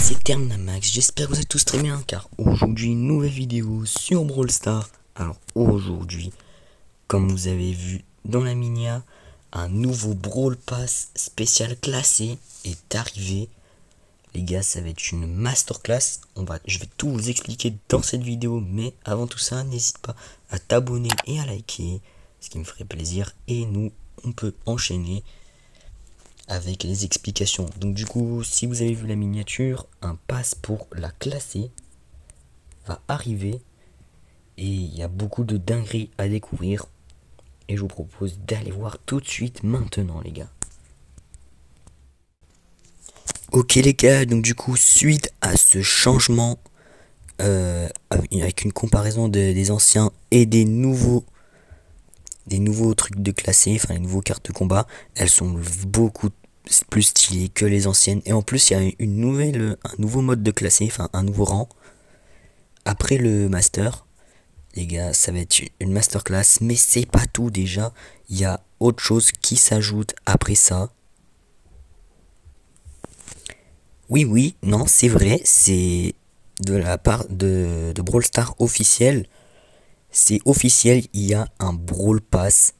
c'est Terminamax, j'espère que vous êtes tous très bien car aujourd'hui une nouvelle vidéo sur Brawl Stars. Alors aujourd'hui, comme vous avez vu dans la minia, un nouveau Brawl Pass spécial classé est arrivé. Les gars, ça va être une masterclass, je vais tout vous expliquer dans cette vidéo, mais avant tout ça, n'hésite pas à t'abonner et à liker, ce qui me ferait plaisir, et nous, on peut enchaîner avec les explications. Donc du coup, si vous avez vu la miniature, un pass pour la classer va arriver et il y a beaucoup de dingueries à découvrir et je vous propose d'aller voir tout de suite maintenant les gars. Ok les gars, donc du coup suite à ce changement avec une comparaison des anciens et des nouveaux trucs de classé, enfin les nouveaux cartes de combat, elles sont beaucoup plus stylées que les anciennes. Et en plus il y a un nouveau mode de classé, enfin un nouveau rang. Après le master, les gars, ça va être une masterclass, mais c'est pas tout déjà. Il y a autre chose qui s'ajoute après ça. Oui, non, c'est vrai, c'est de la part de Brawl Stars officiel. C'est officiel, il y a un Brawl Pass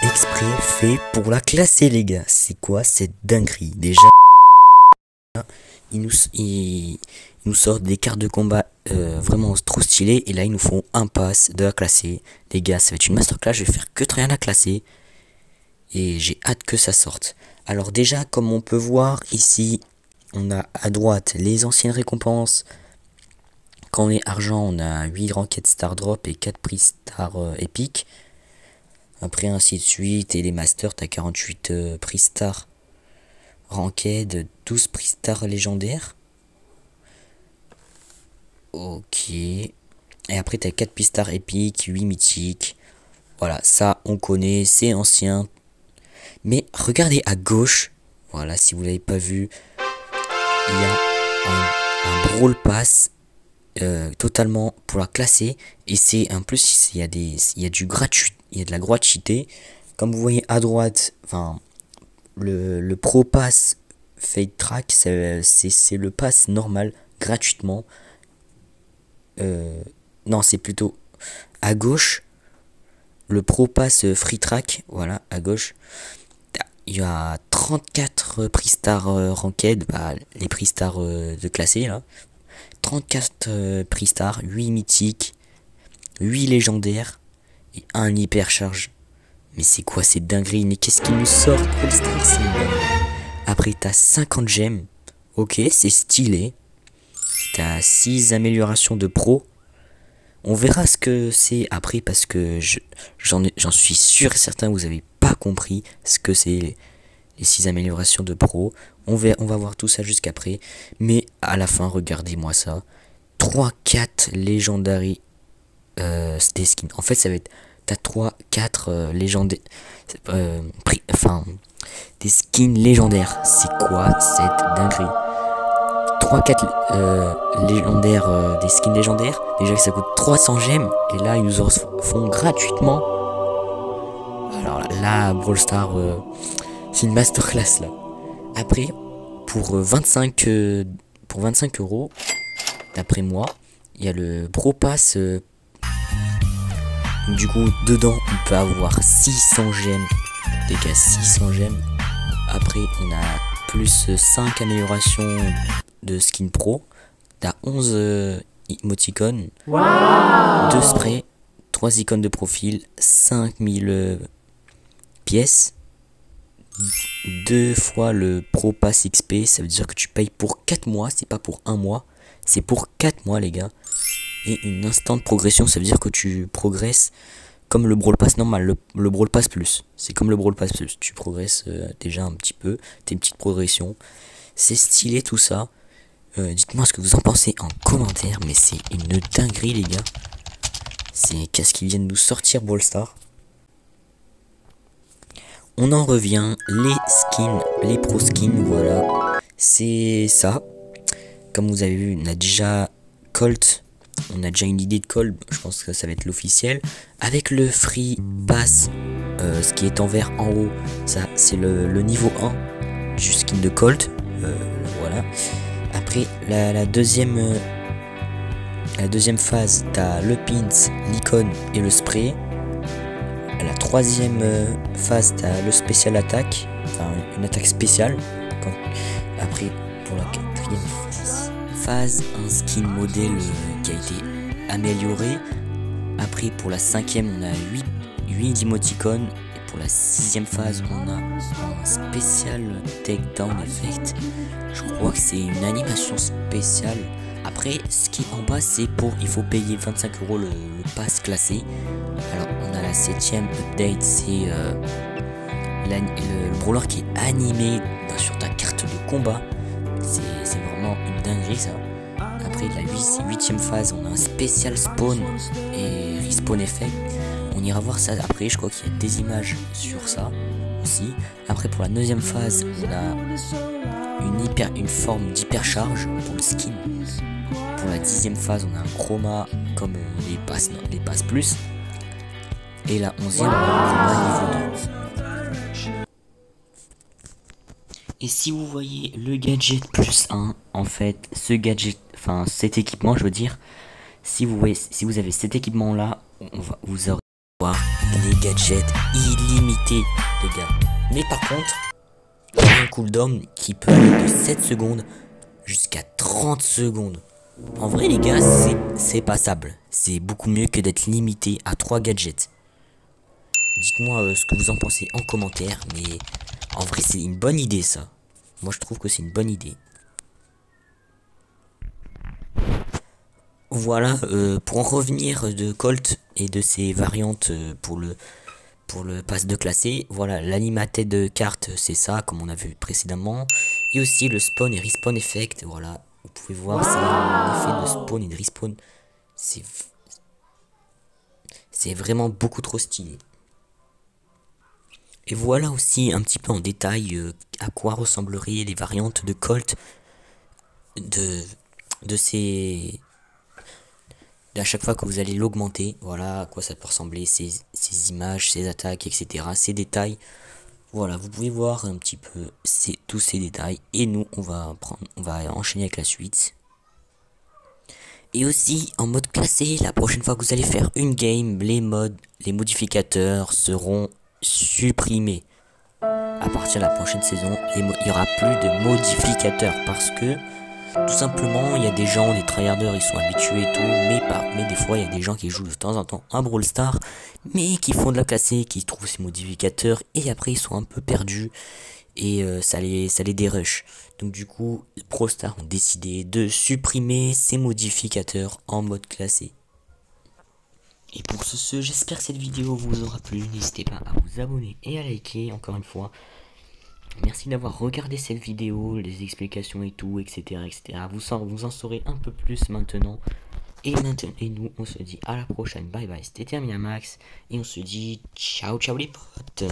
exprès fait pour la classer les gars. C'est quoi cette dinguerie? Déjà, ils nous sortent des cartes de combat vraiment trop stylées. Et là ils nous font un pass de la classer. Les gars, ça va être une masterclass, je vais faire que de rien à classer. Et j'ai hâte que ça sorte. Alors déjà, comme on peut voir ici, on a à droite les anciennes récompenses. Quand on est argent, on a 8 ranked star drop et 4 prix star épique. Après ainsi de suite, et les masters, t'as 48 prix star ranked, 12 prix star légendaires. Ok. Et après t'as 4 prix star épique, 8 mythiques. Voilà, ça on connaît, c'est ancien. Mais regardez à gauche, voilà, si vous l'avez pas vu, il y a un Brawl Pass totalement pour la classer. Et c'est en plus il y a du gratuit, il y a de la gratuité. Comme vous voyez à droite, enfin le Pro Pass Fade Track, c'est le pass normal gratuitement. Non, c'est plutôt à gauche le Pro Pass Free Track. Voilà, à gauche il y a 34 prix star ranked, les prix star de classé là. 34 prix star, 8 mythiques, 8 légendaires et 1 hyper charge. Mais c'est quoi cette dinguerie? Mais qu'est-ce qu'il nous sort? Après t'as 50 gemmes. Ok, c'est stylé. T'as 6 améliorations de pro. On verra ce que c'est après parce que j'en suis sûr et certain vous avez pas compris ce que c'est les 6 améliorations de pro. On va voir tout ça jusqu'après. Mais à la fin, regardez-moi ça. 3-4 Legendary des skins. En fait, ça va être... T'as 3-4 légendaires... des skins légendaires. C'est quoi cette dinguerie? 3-4 légendaires, des skins légendaires. Déjà que ça coûte 300 gemmes. Et là, ils nous en font gratuitement. Alors là, Brawl Stars... c'est une masterclass là. Après, pour 25 euros, d'après moi, il y a le Pro Pass. Du coup, dedans, on peut avoir 600 gemmes. Les gars, 600 gemmes. Après, on a plus 5 améliorations de skin pro. T'as 11 émoticônes, wow, 2 sprays, 3 icônes de profil, 5000 pièces. 2 fois le Pro Pass XP, ça veut dire que tu payes pour 4 mois, c'est pas pour 1 mois, c'est pour 4 mois les gars. Et une instant progression, ça veut dire que tu progresses comme le Brawl Pass normal, le Brawl Pass Plus. C'est comme le Brawl Pass Plus, tu progresses déjà un petit peu, tes petites progressions. C'est stylé tout ça. Dites-moi ce que vous en pensez en commentaire, mais c'est une dinguerie les gars. C'est qu'est-ce qu'ils viennent nous sortir Brawl Stars. On en revient, les skins, les pro skins, voilà, c'est ça. Comme vous avez vu, on a déjà Colt, on a déjà une idée de Colt, je pense que ça va être l'officiel. Avec le Free Pass, ce qui est en vert en haut, ça c'est le niveau 1 du skin de Colt, voilà. Après Après la deuxième phase, t'as le pins, l'icône et le spray. La troisième phase, t'as le spécial attaque, enfin une attaque spéciale. Après, pour la quatrième phase, un skin modèle qui a été amélioré. Après, pour la cinquième, on a 8 émoticônes. Et pour la sixième phase, on a un spécial takedown effect. Je crois que c'est une animation spéciale. Après, ce qui est en bas, c'est il faut payer 25 € le pass classé. Alors, on a la 7ème update, c'est le brawler qui est animé sur ta carte de combat. C'est vraiment une dinguerie ça. Après, la 8ème phase, on a un spécial spawn et respawn effect. On ira voir ça après, je crois qu'il y a des images sur ça aussi. Après, pour la 9ème phase, on a une forme d'hypercharge pour le skin. Pour la 10ème phase, on a un chroma comme les passes plus. Et la 11ème, on a un chroma niveau 2. Et si vous voyez le gadget plus 1, en fait, cet équipement, je veux dire, si vous avez cet équipement là, vous aurez des gadgets illimités, les gars. Mais par contre, il y a un cooldown qui peut aller de 7 secondes jusqu'à 30 secondes. En vrai, les gars, c'est passable. C'est beaucoup mieux que d'être limité à 3 gadgets. Dites-moi ce que vous en pensez en commentaire, mais en vrai, c'est une bonne idée ça. Moi, je trouve que c'est une bonne idée. Voilà, pour en revenir de Colt et de ses variantes pour le pass de classé, voilà, l'animated de carte, c'est ça, comme on a vu précédemment. Et aussi le spawn et respawn effect, voilà, vous pouvez voir, c'est un effet de spawn et de respawn. C'est vraiment beaucoup trop stylé. Et voilà aussi un petit peu en détail à quoi ressembleraient les variantes de Colt à chaque fois que vous allez l'augmenter. Voilà à quoi ça peut ressembler, ces images, ces attaques, etc. Ces détails. Voilà, vous pouvez voir un petit peu tous ces détails. Et nous, on va enchaîner avec la suite. Et aussi, en mode classé, la prochaine fois que vous allez faire une game, les modificateurs seront supprimés. À partir de la prochaine saison, il n'y aura plus de modificateurs parce que tout simplement, il y a des gens, des tryharders, ils sont habitués et tout, mais des fois, il y a des gens qui jouent de temps en temps un Brawl Stars, mais qui font de la classée, qui trouvent ces modificateurs, et après, ils sont un peu perdus, et ça les dérush. Donc du coup, Brawl Stars ont décidé de supprimer ces modificateurs en mode classé. Et pour ce, j'espère que cette vidéo vous aura plu, n'hésitez pas à vous abonner et à liker, encore une fois. Merci d'avoir regardé cette vidéo, les explications et tout, etc. Vous en saurez un peu plus maintenant. Et nous, on se dit à la prochaine. Bye bye, c'était Terminamax. Et on se dit ciao ciao les potes.